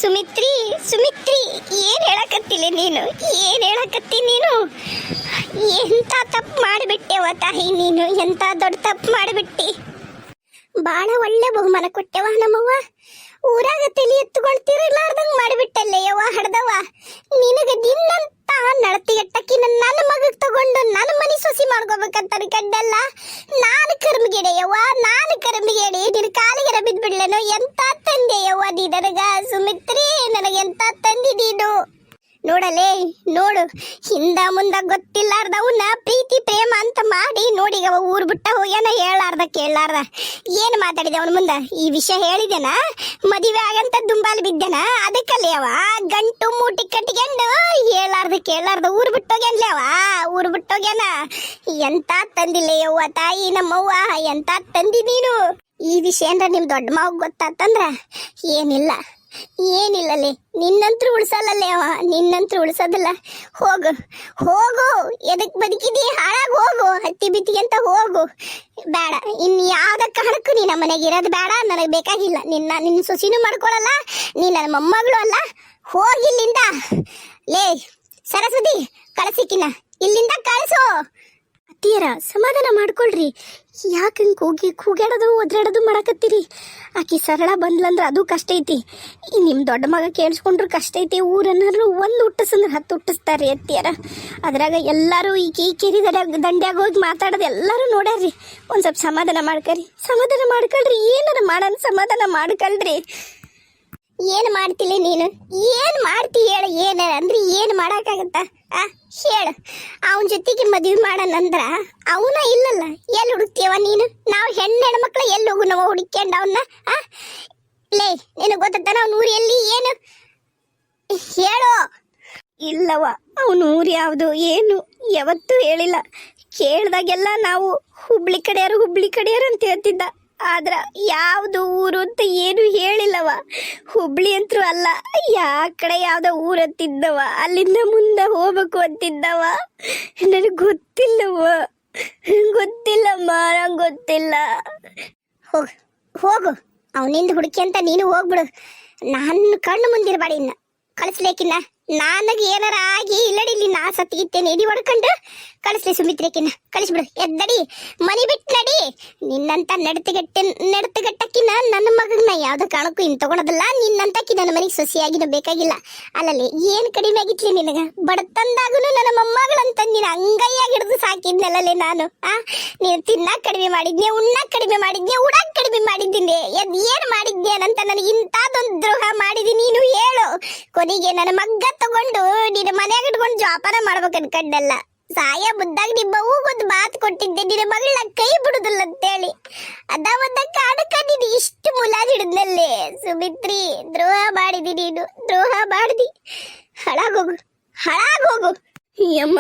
ಸುಮಿತ್ರಿ ಸುಮಿತ್ರಿ ಏನ್ ಹೇಳಕತ್ತಿಲ್ಲ ನೀನು? ಏನ್ ಹೇಳಕತ್ತಿ ನೀನು? ಎಂತ ತಪ್ಪು ಮಾಡಿಬಿಟ್ಟೆವ ತಾಯಿ, ನೀನು ಎಂತ ದೊಡ್ಡ ತಪ್ಪು ಮಾಡಿಬಿಟ್ಟಿ. ಬಾಳ ಒಳ್ಳೆ ಬಹುಮಾನ ಕೊಟ್ಟೆವ ನಮ್ಮವ್ವ. ಊರಾಗ ತಲೆ ಎತ್ತುಕೊಳ್ತಿರ್ಲಾರ್ದಂಗ್ ಮಾಡಿಬಿಟ್ಟಲ್ಲೇ ಯವ್ವ ಹಡ್ದವ. ನಿನಗ ನಿನ್ನಂತ ನಡತಿಗೆಟ್ಟಕ್ಕಿ ನನ್ನ ಮಗಗ್ ತಗೊಂಡು ನನ್ನ ಮನಿ ಸೊಸಿ ಮಾಡ್ಕೋಬೇಕಂತ ಅನ್ಕಂಡಲ್ಲ. ನಾನು ಕರ್ಮಗಿಡೆ ಯವ್ವ, ನಾನು ಕರ್ಮಗಿಡೆ. ನಿನ್ನ ಕಾಲಿಗೆರ ಬಿದ್ಬಿಡ್ಲೇನೋ? ಎಂತ ತಂದೆ ಯವ್ವ ನೀ ನನಗ? ಸುಮಿತ್ರಿ, ನನಗೆ ಎಂತ ತಂದಿ ನೀನು? ನೋಡಲೇ ನೋಡು, ಹಿಂದ ಮುಂದ ಗೊತ್ತಿಲ್ಲಾರ್ದವನ್ನ ಪ್ರೀತಿ ಪ್ರೇಮ ಅಂತ ಮಾಡಿ ನೋಡಿ ಅವ ಊರ್ ಬಿಟ್ಟ ಹೋಗ್ಯಾನ. ಹೇಳಾರ್ದ ಕೇಳಾರ್ದ ಏನ್ ಮಾತಾಡಿದೆ ಅವನ ಮುಂದ? ಈ ವಿಷಯ ಹೇಳಿದೆನಾ? ಮದುವೆ ಆಗಂತ ದುಂಬಾಲ್ ಬಿದ್ದೆನ? ಅದಕ್ಕಲ್ಲಿ ಅವ ಗಂಟು ಮೂಟಿ ಕಟ್ಕೊಂಡು ಹೇಳಾರ್ದ ಕೇಳಾರ್ದ ಊರ್ ಬಿಟ್ಟೋಗ್ಯಾನ್ಲೇ ಅವ, ಊರ್ ಬಿಟ್ಟೋಗ್ಯಾನ. ಎಂತ ತಂದಿಲ್ಲ ಯವ್ವ ತಾಯಿ ನಮ್ಮವ್ವ, ಎಂತ ತಂದಿ ನೀನು? ಈ ವಿಷಯ ಅಂದ್ರೆ ನಿಮ್ ದೊಡ್ಡ ಮಾವ್ ಗೊತ್ತಾತಂದ್ರ ಏನಿಲ್ಲ ಏನಿಲ್ಲಲೇ, ನಿನ್ನಂತ್ರು ಉಳ್ಸಲ್ಲೇ ಅವ, ನಿನ್ನಂತ್ರು ಉಳ್ಸೋದಿಲ್ಲ. ಹೋಗು ಹೋಗು, ಎದಕ್ ಬದುಕಿದಿ? ಹಾಳಾಗ ಹೋಗು, ಹತ್ತಿ ಬಿತ್ತಿಗೆ ಅಂತ ಹೋಗು. ಬೇಡ, ಇನ್ ಯಾವ್ದ ಕಾರಣಕ್ಕೂ ನೀ ನಮ್ಮ ಮನೆಗೆ ಇರೋದು ಬೇಡ, ನನಗೆ ಬೇಕಾಗಿಲ್ಲ. ನಿನ್ನ ಸೊಸಿನೂ ಮಾಡ್ಕೊಳಲ್ಲ, ನೀ ನನ್ನ ಮೊಮ್ಮಗಳು ಅಲ್ಲ. ಹೋಗಿಲ್ಲಿಂದ. ಲೇ ಸರಸ್ವತಿ, ಕಳಿಸಿಕಿನ ಇಲ್ಲಿಂದ ಕಳಿಸು. ಅತ್ತಿಯರ ಸಮಾಧಾನ ಮಾಡ್ಕೊಳ್ರಿ, ಯಾಕಂಗೆ ಕೂಗ್ಯಾಡೋದು ಒದ್ರಾಡೋದು ಮಾಡಕತ್ತೀರಿ? ಆಕಿ ಸರಳ ಬಂದ್ಲಂದ್ರೆ ಅದು ಕಷ್ಟ ಐತಿ. ನಿಮ್ಮ ದೊಡ್ಡ ಮಗ ಕೇಳಿಸ್ಕೊಂಡ್ರು ಕಷ್ಟ ಐತಿ. ಊರನ್ನಾರು ಒಂದು ಹುಟ್ಟಿಸಂದ್ರೆ 10 ಹುಟ್ಟಿಸ್ತಾರೆ ಅತ್ತಿಯರ. ಅದ್ರಾಗ ಎಲ್ಲರೂ ಈ ಕೆರಿ ದಂಡ್ಯಾಗ ಹೋಗಿ ಮಾತಾಡೋದು ಎಲ್ಲರೂ ನೋಡ್ಯಾರ್ರಿ. ಒಂದು ಸ್ವಲ್ಪ ಸಮಾಧಾನ ಮಾಡ್ಕೊಳ್ರಿ, ಏನಾರ ಮಾಡೋಣ, ಸಮಾಧಾನ ಮಾಡ್ಕೊಳ್ರಿ. ಏನು ಮಾಡ್ತಿಲ್ಲ ನೀನು? ಏನು ಮಾಡ್ತಿ ಹೇಳು? ಏನ ಅಂದ್ರೆ ಏನು ಮಾಡೋಕ್ಕಾಗತ್ತ? ಹೇಳು. ಅವನ ಜೊತೆಗೆ ಮದುವೆ ಮಾಡೋಣಂದ್ರ ಅವನ ಇಲ್ಲಲ್ಲ, ಎಲ್ಲಿ ಹುಡುಕ್ತೀವ ನೀನು? ನಾವು ಹೆಣ್ಮಕ್ಳು ಎಲ್ಲಿ ಹೋಗು ನಾವು ಹುಡುಕ್ಯಂಡು ಅವನ್ನ? ಲೇ, ನಿನಗೆ ಗೊತ್ತಾನ ಅವ್ನ ಊರು ಎಲ್ಲಿ? ಏನು ಹೇಳು? ಇಲ್ಲವ, ಅವನ ಊರು ಯಾವುದು ಏನು ಯಾವತ್ತೂ ಹೇಳಿಲ್ಲ. ಕೇಳ್ದಾಗೆಲ್ಲ ನಾವು ಹುಬ್ಳಿ ಕಡೆಯರು ಅಂತ ಹೇಳ್ತಿದ್ದ. ಆದ್ರ ಯಾವ್ದು ಊರು ಅಂತ ಏನು ಹೇಳಿಲ್ಲವ. ಹುಬ್ಳಿ ಅಂತೂ ಅಲ್ಲ, ಕಡೆ ಯಾವ್ದೋ ಊರು ಅಂತಿದ್ದವ, ಅಲ್ಲಿಂದ ಮುಂದೆ ಹೋಗ್ಬೇಕು ಅಂತಿದ್ದವ. ನನಗೆ ಗೊತ್ತಿಲ್ಲಮ್ಮ, ನಂಗೆ ಗೊತ್ತಿಲ್ಲ. ಹೋಗು, ಅವನಿಂದ ಹುಡುಕಿ ಅಂತ ನೀನು ಹೋಗ್ಬಿಡು. ನಾನು ಕಣ್ಣು ಮುಂದಿರಬೇಡ. ಇನ್ನ ಕಳಿಸ್ಲೇಕಿನ್ನ ನನಗೆ ಏನಾರ ಆಗಿ ಇಲ್ಲಡಿ, ಇಲ್ಲಿ ನಾ ಸತ್ತಿಗಿತ್ತೇನೆ ಎಡಿ ಹೊಡ್ಕೊಂಡು ಕಳಿಸ್ಲಿ ಸುಮಿತ್ರೆಕಿನ್ನ ಕಳಿಸ್ಬಿಡು. ಎದ್ದಡಿ, ಮನಿ ಬಿಟ್ಟು ನಡಿ. ನಿನ್ನಂತ ನಡತೆಗಟ್ಟಕ್ಕಿನ ನನ್ನ ಮಗನ ಯಾವ್ದೋ ಕಾರಣಕ್ಕೂ ಇನ್ ತಗೊಳೋದಲ್ಲ. ನಿನ್ನಂತಕ್ಕಿ ನನ್ನ ಮನೆಗೆ ಸೊಸೆಯಾಗಿನೂ ಬೇಕಾಗಿಲ್ಲ. ಅಲ್ಲಲ್ಲಿ ಏನು ಕಡಿಮೆ ಆಗಿತ್ಲಿ ನಿನಗ? ಬಡತಂದಾಗೂ ನನ್ನ ಮೊಮ್ಮಗಳಂತ ನೀನು ಅಂಗೈಯಾಗಿ ಹಿಡಿದು ಸಾಕಿದ್ನಲ್ಲೇ ನಾನು. ನೀನು ತಿನ್ನಾಕ ಕಡಿಮೆ ಮಾಡಿದ್ನೆ, ಉಣ್ಣಾಕ ಕಡಿಮೆ ಮಾಡಿದ್ನೆ, ಉಡಾಕ ಕಡಿಮೆ ಮಾಡಿದ್ದೀನಿ. ಏನು ಮಾಡಿದ್ನೇನಂತ ನನಗೆ ಇಂಥದ್ದೊಂದು ದ್ರೋಹ ಮಾಡಿದಿ ನೀನು? ಹೇಳು. ಕೊನೆಗೆ ನನ್ನ ಮಗ್ಗ ತಗೊಂಡು ನಿನ್ನ ಮನೆಯಾಗ ಇಟ್ಕೊಂಡು ಜೋಪಾನ ಮಾಡ್ಬೇಕು ಅನ್ಕಂಡಲ್ಲ. ಸಾಯ ಬುದ್ಧಾಗ ನಿಮ್ಮವ್ವ ಒಂದು ಮಾತು ಕೊಟ್ಟಿದ್ದೆ, ನಿನ್ನ ಮಗಳನ್ನ ಕೈ ಬಿಡುದಿಲ್ಲ ಅಂತೇಳಿ. ಅದ ಕಾಡಕ ನೀನು ಇಷ್ಟು ಮುಲಾಜ್ ಹಿಡಿದ್ನಲ್ಲೇ ಸುಮಿತ್ರಿ. ದ್ರೋಹ ಮಾಡಿದಿ ನೀನು, ದ್ರೋಹ ಮಾಡಿದಿ. ಹಾಳಾಗೋಗು. ಅಮ್ಮ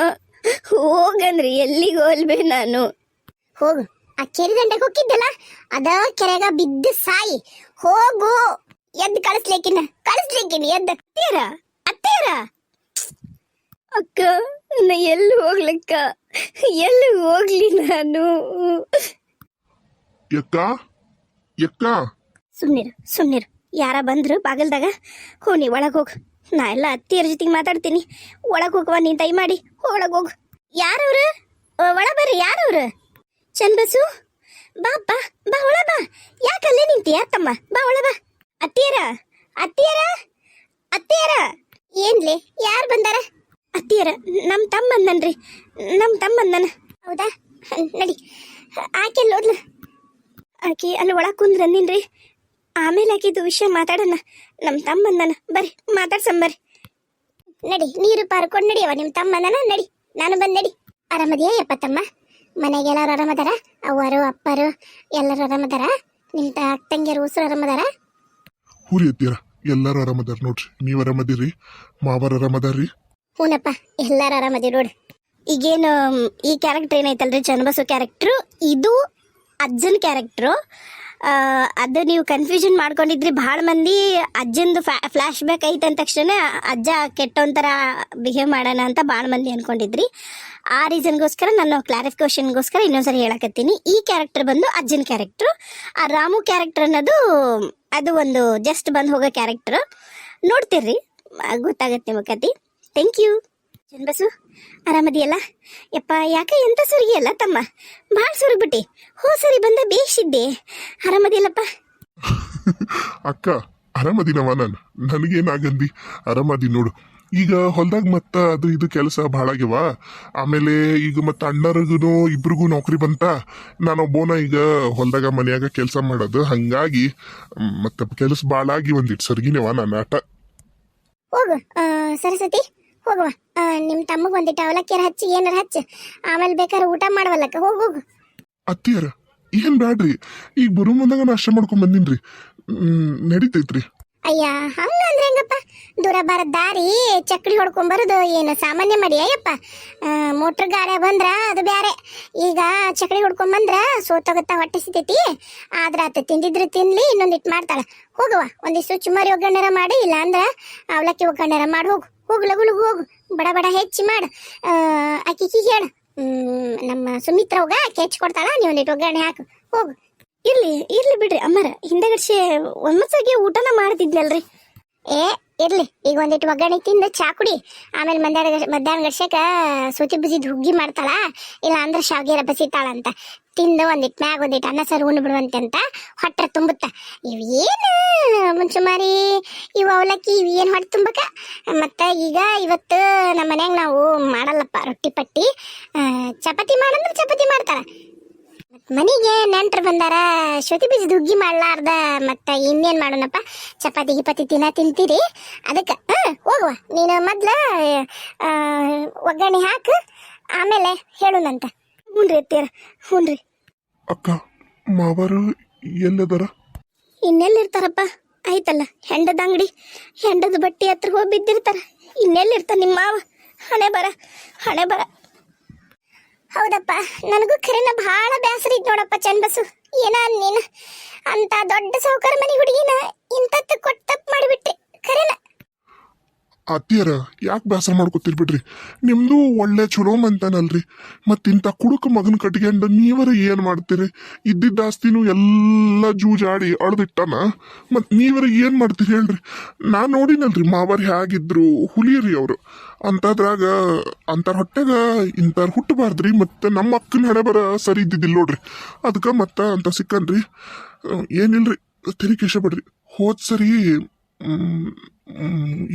ಹೋಗಂದ್ರಿ ಎಲ್ಲಿಗೆ ಹೋಲ್ಬೆ ನಾನು? ಹೋಗು, ಆ ಕೆರೆ ದಂಡಕ್ಕೆ ಹೋಗಿದ್ದಲ್ಲ, ಅದ ಕೆರೆಗ ಬಿದ್ದು ಸಾಯಿ. ಹೋಗು, ಎದ್ದು ಕಳಿಸ್ಲಿಕ್ಕಿನ ಎದ್ದು. ಅತ್ತೇರ ಅಕ್ಕ, ಎಲ್ಲಿ ಹೋಗ್ಲಕ್ಕ? ಎಲ್ಲಿ ಹೋಗ್ಲಿ ನಾನು? ಸುಮ್ನಿರು. ಯಾರ ಬಂದ್ರು ಬಾಗಲ್ದಾಗ? ನೀ ಒಳಗೆ ಹೋಗು. ನಾ ಎಲ್ಲ ಅತ್ತಿಯರ ಜೊತೆಗೆ ಮಾತಾಡ್ತೀನಿ. ಒಳಗೆ ಹೋಗುವ ನೀನ್ ದಯಮಾಡಿ ಒಳಗೆ ಹೋಗು. ಯಾರವ್ರು? ಒಳ ಬರ್ರಿ. ಯಾರವ್ರು? ಚನ್ಬಸು, ಬಾ ಒಳ ಬಾ. ಯಾಕಲ್ಲೇ ನಿಂತೀಯ ತಮ್ಮ? ಬಾ ಒಳ ಬಾ. ಅತ್ತಿಯರ ಏನ್ಲಿ? ಯಾರು ಬಂದಾರ? ಅತ್ತಿಯರ, ನಮ್ಮ ತಮ್ಮಂದನ. ಹೌದಾ? ನಡಿ. ಆಕೆ ಹೋದ್ಲ? ಆಕೆ ಅಲ್ಲಿ ಒಳಗೆ ಕುಂದ್ರನ್ನಿನ್ರಿ. ಆಮೇಲೆ ಆಕಿದು ವಿಷಯ ಮಾತಾಡೋಣ. ನಮ್ಮ ತಮ್ಮಂದನ, ಬರ್ರಿ ಮಾತಾಡ್ಸಂಬರ್ರಿ. ನಡಿ, ನೀರು ಪಾರ್ಕೊಂಡು ನಡಿಯವ ನಿಮ್ಮ ತಮ್ಮಂದನ. ನಡಿ, ನಾನು ಬಂದ್. ನಡಿ. ಆರಾಮದಿಯಾ ಯಪ್ಪ ತಮ್ಮ? ಮನೆಗೆ ಎಲ್ಲರೂ ಆರಾಮದಾರ? ಅವ್ವರು ಅಪ್ಪರು ಎಲ್ಲರೂ ಆರಾಮದಾರ? ನಿಮ್ಮ ತಂಗಿಯರು ಉಸಿರು ಆರಾಮದಾರ? ಹುರಿ ಅತ್ತೀರ, ಎಲ್ಲಾರು ಆರಾಮದಾರ ನೋಡ್ರಿ. ನೀವ್ ಆರಾಮದಿರಿ? ಮಾವರ ಆರಾಮದಾರ್ರಿ? ಹೂನಪ್ಪ, ಎಲ್ಲಾರು ಆರಾಮದಿ ನೋಡ್ರಿ. ಈಗೇನು ಈ ಕ್ಯಾರೆಕ್ಟರ್ ಏನೈತಲ್ರಿ, ಚನ್ನಬಸು ಕ್ಯಾರೆಕ್ಟ್ರು, ಇದು ಅಜ್ಜನ ಕ್ಯಾರೆಕ್ಟ್ರು. ಅದು ನೀವು ಕನ್ಫ್ಯೂಷನ್ ಮಾಡ್ಕೊಂಡಿದ್ರಿ. ಭಾಳ ಮಂದಿ ಅಜ್ಜಂದು ಫ್ಲ್ಯಾಶ್ ಬ್ಯಾಕ್ ಐತೆ ಅಂದ ತಕ್ಷಣ ಅಜ್ಜ ಕೆಟ್ಟೊಂಥರ ಬಿಹೇವ್ ಮಾಡೋಣ ಅಂತ ಭಾಳ ಮಂದಿ ಅನ್ಕೊಂಡಿದ್ರಿ. ಆ ರೀಸನ್ಗೋಸ್ಕರ ನಾನು ಕ್ಲಾರಿಫಿಕೇಶನ್ಗೋಸ್ಕರ ಇನ್ನೊಂದ್ಸರಿ ಹೇಳಕತ್ತೀನಿ. ಈ ಕ್ಯಾರೆಕ್ಟರ್ ಬಂದು ಅಜ್ಜನ ಕ್ಯಾರೆಕ್ಟ್ರು. ಆ ರಾಮು ಕ್ಯಾರೆಕ್ಟರ್ ಅನ್ನೋದು ಅದು ಒಂದು ಜಸ್ಟ್ ಬಂದು ಹೋಗೋ ಕ್ಯಾರೆಕ್ಟರ್. ನೋಡ್ತಿರ್ರಿ, ಗೊತ್ತಾಗತ್ತೆ ನಿಮ್ಮ ಕತೆ. Thank you. ಚನ್ಬಸು, ಆರಾಮದಿಯಲ್ಲ? ಯಪ್ಪ, ಯಾಕೆ ಎಂತ ಸುರಿಯಲ್ಲ ತಮ್ಮ, ಭಾಳ ಸುರಿಬಿಟ್ಟಿ. ಸರಿ ಬಂದ ಬೇಯಿಸಿದ್ದೆ. ಆರಾಮದಿಯಲ್ಲಪ್ಪ? ಅಕ್ಕ ಆರಾಮದಿನವ ನಾನು, ನನಗೇನಾಗಂದಿ, ಆರಾಮದಿ ನೋಡು. ಈಗ ಹೊಲ್ದಾಗ ಮತ್ತ ಅದು ಇದು ಕೆಲಸ ಭಾಳ ಆಗ್ಯವ. ಆಮೇಲೆ ಈಗ ಮತ್ತೆ ಅಣ್ಣರಿಗೂ ಇಬ್ರಿಗೂ ನೌಕರಿ ಬಂತ. ನಾನೊಬ್ಬನ ಈಗ ಹೊಲ್ದಾಗ ಮನ್ಯಾಗ ಕೆಲಸ ಮಾಡೋದು, ಹಂಗಾಗಿ ಮತ್ತೆ ಕೆಲಸ ಭಾಳ ಆಗಿ ಒಂದಿಟ್ಟು ಸರ್ಗಿನವ ನಾನು ಆಟ. ಹೋಗು ಸರಸ್ವತಿ, ಹೋಗುವ. ನಿಮ್ಮ ತಮ್ಮಗೆ ಒಂದಿಟ್ಟು ಅವಲಕ್ಕಿಯರ ಹಚ್ಚಿ ಏನಾರ ಹಚ್ಚ, ಆಮೇಲೆ ಬೇಕಾದ್ರೆ ಊಟ ಮಾಡವಲ್ಲಕ್ಕ. ಹೋಗು. ಅತ್ತಿಯರ ಏನ್ ಬ್ಯಾಡ್ರಿ, ಈಗ ಬರೋ ಮುಂದಾಗ ನಾಷ್ಟ ಮಾಡ್ಕೊಂಡ್ ಬಂದಿನ್ರಿ, ನಡೀತೈತ್ರಿ. ಅಯ್ಯ, ಹಂಗಂದ್ರೆ ಹೆಂಗಪ್ಪ? ದೂರ ಬರದ ದಾರಿ ಚಕ್ಡಿ ಹೊಡ್ಕೊಂಬರೋದು ಏನು ಸಾಮಾನ್ಯ ಮಾಡಿ ಅಯ್ಯಪ್ಪ. ಮೋಟ್ರ್ ಗಾಡಿ ಬಂದ್ರ ಅದು ಬ್ಯಾರೆ. ಈಗ ಚಕ್ಡಿ ಹೊಡ್ಕೊಂಬಂದ್ರ ಸೋತೋಗತ್ತ, ಹೊಟ್ಟೆ ಸಿತೈತಿ. ಆದ್ರ ಆತ ತಿಂದಿದ್ರು ತಿನ್ಲಿ, ಇನ್ನೊಂದಿಟ್ಟು ಮಾಡ್ತಾಳ. ಹೋಗುವ, ಒಂದಿಷ್ಟು ಚುಮ್ಮರಿ ಒಗ್ಗಣ್ಣರ ಮಾಡಿ, ಇಲ್ಲ ಅಂದ್ರ ಅವಲಕ್ಕಿ ಒಗ್ಗಣ್ಣರ ಮಾಡಿ. ಹೋಗು ಲಗು ಲಗು ಹೋಗು, ಬಡ ಬಡ ಹೆಚ್ಚಿ ಮಾಡು. ಅಕ್ಕಿಗೆ ಹೇಳು, ನಮ್ಮ ಸುಮಿತ್ರ ಹೋಗ ಅಕ್ಕಿ ಹೆಚ್ಚಿ ಕೊಡ್ತಾಳ, ನೀವು ಒಂದಿಟ್ಟು ಒಗ್ಗರಣೆ ಹಾಕು. ಹೋಗು. ಇರ್ಲಿ ಬಿಡ್ರಿ ಅಮ್ಮರ, ಹಿಂದಗಡ್ಸಿ ಒಮ್ಮಸಾಗಿ ಊಟನ ಮಾಡ್ತಿದ್ನಲ್ರಿ. ಇರ್ಲಿ, ಈಗ ಒಂದಿಟ್ಟು ಒಗ್ಗರಣೆ ತಿಂದು ಚಾ ಕುಡಿ. ಆಮೇಲೆ ಮಧ್ಯಾಹ್ನ ಗಡ್ಸಕ ಸೂತಿ ಬುಜಿದ್ ಹುಗ್ಗಿ ಮಾಡ್ತಾಳ, ಇಲ್ಲ ಅಂದ್ರೆ ಶಾವಿಗೆ ಬಸಿತಾಳಂತ. ತಿಂದು ಒಂದಿಟ್ಟು ಮ್ಯಾಗ ಒಂದಿಟ್ಟು ಅನ್ನ ಸಾರು ಉಣ್ಣು ಬಿಡುವಂತೆ ಅಂತ ಹೊಟ್ಟೆ ತುಂಬುತ್ತ. ಇವೇನು ಮುಂಚುಮಾರಿ ಇವು ಅವಲಕ್ಕಿ ಇವು ಏನು ಹೊಟ್ಟೆ ತುಂಬಕ. ಮತ್ತು ಈಗ ಇವತ್ತು ನಮ್ಮ ಮನ್ಯಾಗ ನಾವು ಮಾಡಲ್ಲಪ್ಪ ರೊಟ್ಟಿ ಪಟ್ಟಿ. ಚಪಾತಿ ಮಾಡಂದ್ರೆ ಚಪಾತಿ ಮಾಡ್ತಾರ. ಮನೆಗೆ ನೆಂಟ್ರು ಬಂದಾರ, ಶ್ರುತಿ ಬೀಜದ ಹುಗ್ಗಿ ಮಾಡ್ಲಾರ್ದ ಮತ್ತೆ ಇನ್ನೇನು ಮಾಡೋಣಪ್ಪ, ಚಪಾತಿ ಗಿಪಾತಿ ತಿಂತೀರಿ. ಅದಕ್ಕೆ ಹೋಗುವ, ನೀನು ಮೊದ್ಲು ಒಗ್ಗರಣೆ ಹಾಕು, ಆಮೇಲೆ ಹೇಳುನಂತ. ಹ್ಞೂನ್ರಿ ಅತ್ತೀರ, ಹ್ಞೂನ್ರಿ. ಅಕ್ಕ, ಮಾವರು ಎಲ್ಲದಾರ? ಇನ್ನೆಲ್ಲಿರ್ತಾರಪ್ಪ? ಆಯ್ತಲ್ಲ ಹೆಂಡದ ಅಂಗಡಿ, ಹೆಂಡದ ಬಟ್ಟೆ ಹತ್ರ ಹೋಗಿ ಬಿದ್ದಿರ್ತಾರ. ಇನ್ನೆಲ್ಲಿರ್ತಾರ ನಿಮ್ಮ ಮಾವ? ಹಣೆ ಬರ. ಹೌದಪ್ಪ, ನನಗೂ ಖರೇನ ಭಾಳ ಬೇಸರ ಇದ್ ನೋಡಪ್ಪ ಚನ್ಬಸು. ಏನ ನೀನು ಅಂತ ದೊಡ್ಡ ಸಾವುಕಾರ ಮನೆ ಹುಡುಗಿನ ಇಂಥದ್ದು ಕೊಟ್ಟು ತಪ್ಪು ಮಾಡಿಬಿಟ್ಟೆ ಖರೇನ. ಅತ್ತಿಯರ ಯಾಕೆ ಬೇಸರ ಮಾಡ್ಕೊತಿರ್ಬಿಡ್ರಿ, ನಿಮ್ದು ಒಳ್ಳೆ ಚಲೋ ಮಂತಾನಲ್ರಿ. ಮತ್ತಿಂತ ಕುಡುಕ ಮಗನ ಕಟ್ಕೊಂಡು ನೀವರ ಏನ್ ಮಾಡ್ತೀರಿ? ಇದ್ದಿದ್ದ ಆಸ್ತಿನೂ ಎಲ್ಲ ಜೂಜಾಡಿ ಅಳ್ದಿಟ್ಟಾನ, ಮತ್ ನೀವರ ಏನ್ ಮಾಡ್ತೀರಿ ಹೇಳ್ರಿ? ನಾನ್ ನೋಡಿನಲ್ರಿ ಮಾವರ್ ಹೇಗಿದ್ರು, ಹುಲಿಯರಿ ಅವ್ರು. ಅಂತದ್ರಾಗ ಅಂತಾರ ಹೊಟ್ಟೆಗ ಇಂತಾರ ಹುಟ್ಟಬಾರ್ದ್ರಿ. ಮತ್ತೆ ನಮ್ಮ ಅಕ್ಕನ ಹಣೆ ಬರ ಸರಿ ಇದ್ದಿದ್ದಿಲ್ಲ ನೋಡ್ರಿ, ಅದಕ್ಕೆ ಮತ್ತ ಅಂತ ಸಿಕ್ಕನ್ರಿ. ಏನಿಲ್ರಿ, ತೆರಿಕೇಶ ಬಿಡ್ರಿ. ಹೋದ್ ಸರಿ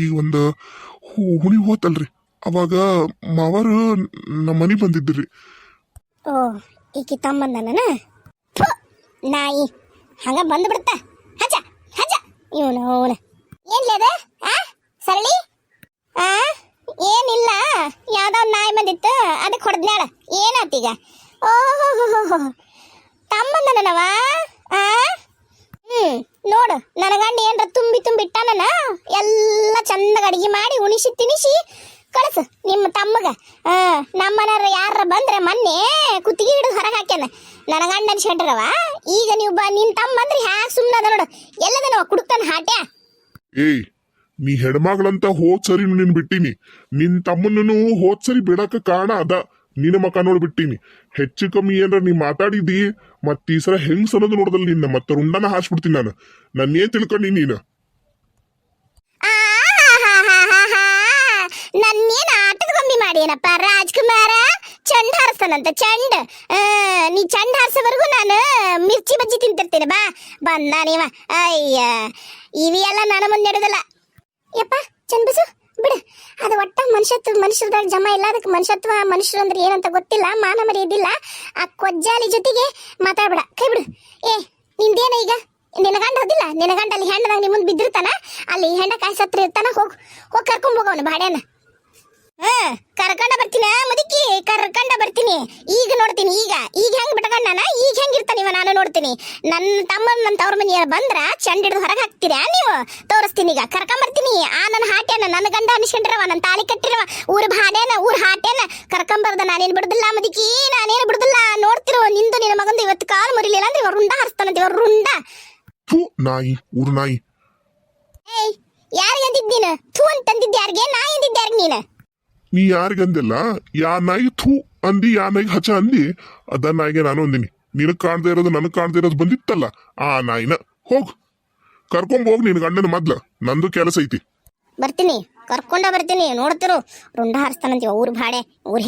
ಈಗ ಒಂದು ಹುಣಿ ಹೋತಲ್ರಿ, ಅವಾಗ ಮಾವರು ನಮ್ಮ ಮನೆ ಬಂದಿದ್ರಿ. ಓ, ಈಕಿ ತಮ್ಮಂದನ ನಾಯಿ ಹಂಗ ಬಂದ್ಬಿಡ್ತ. ಹಜ ಇವನು ಏನ್ಲೇದ ಸರಳಿ? ಏನಿಲ್ಲ, ಯಾವ್ದೋ ಒಂದು ನಾಯಿ ಬಂದಿತ್ತು, ಅದಕ್ಕೆ ಹೊಡೆದ್ನಾಳ. ಏನಾತೀಗ? ಓಹೋ, ತಮ್ಮಂದನವ? ನೋಡು, ನನ್ನ ಗಂಡ ಏನ್ರ ತುಂಬಿ ಇಟ್ಟಾನ, ಎಲ್ಲ ಚಂದಾಗ ಅಡಿಗೆ ಮಾಡಿ ಉಣಿಸಿ ತಿನಿಸಿ ಕಳಿಸು ನಿಮ್ಮ ತಮ್ಮಗ. ನಮ್ಮನಾರ ಯಾರ ಬಂದ್ರೆ ಮೊನ್ನೆ ಕುತ್ತಿಗೆ ಹಿಡಿದು ಹೊರಗೆ ಹಾಕ್ಯಾನ ನನ್ನ ಗಂಡನ ಶೆಡ್ರವ. ಈಗ ನೀವು ನಿನ್ ತಮ್ಮ ಬಂದ್ರಿ ಹ್ಯಾಕ್ ಸುಮ್ಮನದ ನೋಡು, ಎಲ್ಲದನವ ಕುಡುಕ್ತಾನ ಹಾಟ್ಯಾ. ಏಯ್, ನೀ ಹೆಣ್ಮಗಳಂತ ಹೋದ್ ಸರಿ ನಿನ್ ಬಿಟ್ಟಿನಿ, ನಿನ್ ತಮ್ಮನೂ ಹೋದ್ ಸರಿ ಬಿಡಕ ಕಾರಣ ಅದ. ನಿನ್ನ ಮಕ ನೋಡ್ಬಿಟ್ಟಿನಿ. ಹೆಚ್ಚು ಕಮ್ಮಿ ಏನ್ರ ನೀ ಮಾತಾಡಿದಿ ಮತ್ತ ಈ ಸಲ ಹೆಂಗ್ ಸನದು ನೋಡ್ದಲ್ ನಿನ್ನ ಮತ್ತೆ ರುಂಡನ ಹಾಸ್ಬಿಡ್ತೀನಿ ನಾನು. ನನ್ನೇನ್ ತಿಳ್ಕೊಂಡಿ ನೀನು? ನನ್ನೇನ್ ಆಟದ ಗೊಂಬಿ ಮಾಡಿ ಏನಪ್ಪ ರಾಜ್ಕುಮಾರ? ಚಂಡ್ ಹಾರಿಸ್ತಾನಂತ, ಚಂಡ್. ನೀ ಚಂಡ್ ಹಾರಿಸೋವರೆಗೂ ನಾನು ಮಿರ್ಚಿ ಬಜ್ಜಿ ತಿಂತಿರ್ತೇನೆ. ಬಂದ ನೀವ. ಅಯ್ಯ, ಇವೆಲ್ಲ ನನ್ನ ಮುಂದೆ ಇಡೋದಲ್ಲ ಯಪ್ಪ. ಚಂದ್ಬಸು ಬಿಡು, ಅದು ಒಟ್ಟ ಮನುಷ್ಯರದಾಗ ಜಮ ಇಲ್ಲ. ಅದಕ್ಕೆ ಮನುಷ್ಯರು ಅಂದ್ರೆ ಏನಂತ ಗೊತ್ತಿಲ್ಲ, ಮಾನ ಮರ್ಯಾದಿಲ್ಲ. ಆ ಕೊಜ್ಜಾಲಿ ಜೊತೆಗೆ ಮಾತಾಡ್ಬೇಡ, ಕೈ ಬಿಡು. ನಿಂದೇನ ಈಗ? ನಿನ್ನ ಗಂಡ ಹೋದಿಲ್ಲ? ನಿನ್ನ ಗಂಡ ಅಲ್ಲಿ ಹೆಣ್ಣದಾಗ ನಿಮ್ಮ ಮುಂದೆ ಬಿದ್ದಿರ್ತಾನ, ಅಲ್ಲಿ ಹೆಣ್ಣ ಕಾಯಿ ಸತ್ರ ಇರ್ತಾನ. ಹೋಗಿ ಕರ್ಕೊಂಡ್ ಹೋಗವನು ಬಾಡ್ಯಾನ. ಕರ್ಕೊಂಡ ಬರ್ತೀನ ಮುದುಕಿ, ಕರ್ಕೊಂಡ ಬರ್ತೀನಿ. ಈಗ ನೋಡ್ತೀನಿ, ಈಗ ಈಗ ಹೆಂಗ್ ಬಿಟ್ಕೊಂಡ ಈಗ ಹೆಂಗಿರ್ತಾನ ಇವ ನಾನು ನೋಡ್ತೀನಿ. ನನ್ನ ತಮ್ಮ ನನ್ನ ತವ್ರ ಮನೆಯ ಬಂದ್ರ ಚಂಡ್ ಹಿಡಿದು ಹೊರಗೆ ಹಾಕ್ತೀರಾ ನೀವು? ತೋರಿಸ್ತೀನಿ ಈಗ, ಕರ್ಕೊಂಡ್ ಬರ್ತೀನಿ. ಆ ನನ್ನ ಹಾಟ್ಯಾನ ನನ್ನ ಗಂಡ ಅನ್ಸ್ಕೊಂಡಿರವ, ನನ್ನ ತಾಳಿ ಕಟ್ಟಿರವ, ಊರ್ ಭಾಡ್ಯಾನ ಊರ್ ಹಾಟ್ಯಾನ ಕರ್ಕೊಂಬರ್ದ. ನಾನೇನ್ ಬಿಡುದಿಲ್ಲ ಮುದುಕಿ, ನಾನೇನು ಬಿಡುದಿಲ್ಲ. ನೋಡ್ತಿರೋ ನಿಂದು ನಿನ್ನ ಮಗಂದು ಇವತ್ತು ಕಾಲು ಮುರಿಲಿಲ್ಲ ಅಂದ್ರೆ ಇವ ರುಂಡ ಹರಿಸ್ತಾನಂತ, ಇವ ರುಂಡ. ಥೂ ನಾಯಿ, ಊರ್ ನಾಯಿ. ಏಯ್ ಯಾರಿಗೆ ಅಂದಿದ್ ನೀನು? ಥೂ ಅಂತಂದಿದ್ದ ಯಾರಿಗೆ? ನಾ ಎಂದಿದ್ದ ಯಾರಿಗೆ ನೀನು? ನೀ ಯಾರಿಗಂದಿಲ್ಲ, ಯಾ ನಾಯಿ ಥೂ ಅಂದಿ, ಯಾ ನಾಯಿಗೆ ಹಚ ಅಂದಿ, ಅದ ನಾಯಿಗೆ ನಾನು ಅಂದಿನಿ. ನಿನಗ್ ಕಾಣ್ದೇ ಇರೋದು ನನಗ್ ಕಾಣ್ದೇ ಇರೋದು ಬಂದಿತ್ತಲ್ಲ, ಆ ನಾಯಿನ ಹೋಗ್ ಕರ್ಕೊಂಡ್ ಹೋಗ್ ನಿನ್ ಗಂಡನ ಮೊದ್ಲ, ನಂದು ಕೆಲಸ ಐತಿ. ಬರ್ತೀನಿ, ಕರ್ಕೊಂಡ ಬರ್ತೀನಿ. ನೋಡ್ತಿರು ರುಂಡ ಹಾರಿಸ್ತಾನಂತೀವ ಊರ್ ಭಾಡೆ ಊರ್